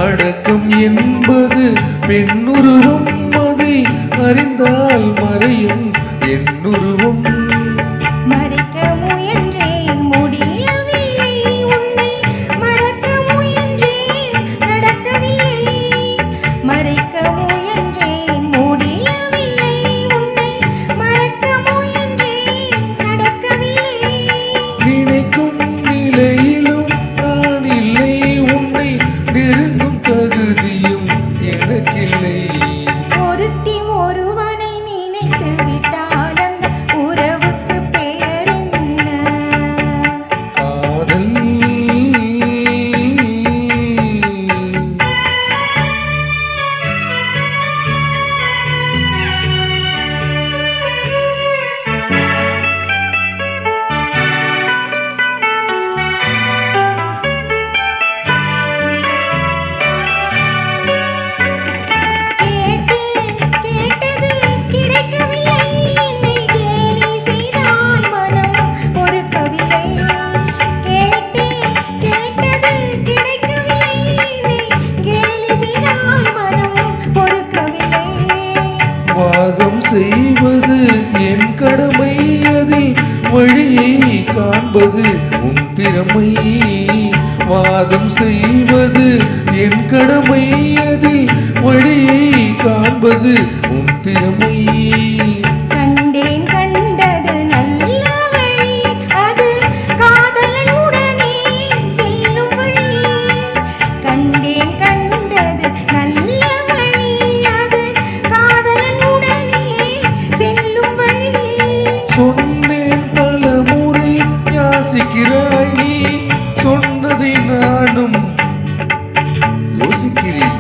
அடக்கம் என்பது பெண்ணுருவம், அதை அறிந்தால் மறையும் என்னுருவம். மறைக்க முயன்றேன் முடியவில்லை, உன்னை மறக்க முயன்றேன் நடக்கவில்லை. மறைக்க முயன்றேன் முடியவில்லை, உன்னை மறக்க முயன்றேன் நடக்கவில்லை. நினைக்கும் நிலையிலும் நான் இல்லை, உன்னை நெருங்கும் தகுதியும் எனக்கில்லை. ஒருத்தி ஒருவனை நினைத்து விட்டால் அந்த உறவுக்கு பெயர் என்ன? காதல். கேட்டது கிடைக்கவில்லை, என்னை கேலி செய்தால் மனம் பொறுக்கவில்லை. கேட்டது கிடைக்கவில்லை, என்னை கேலி செய்தால் மனம் பொறுக்கவில்லை. வாதம் செய்வது என் கடமை, அதில் வழியை காண்பது உன் திறமை. வாதம் செய்வது என் கடமை, அதில் வழியை காண்பது உன் திறமை. கண்டேன் கண்டது நல்ல வழி, அது காதலனுடனே செல்லும் வழி. கண்டேன் கண்டது நல்ல வழி, அது காதலனுடனே செல்லும் வழி. சொன்னேன் பல முறை, யாசிக்கிறாய் நீ, சொன்னதை நானும் யோசிக்கிறேன்.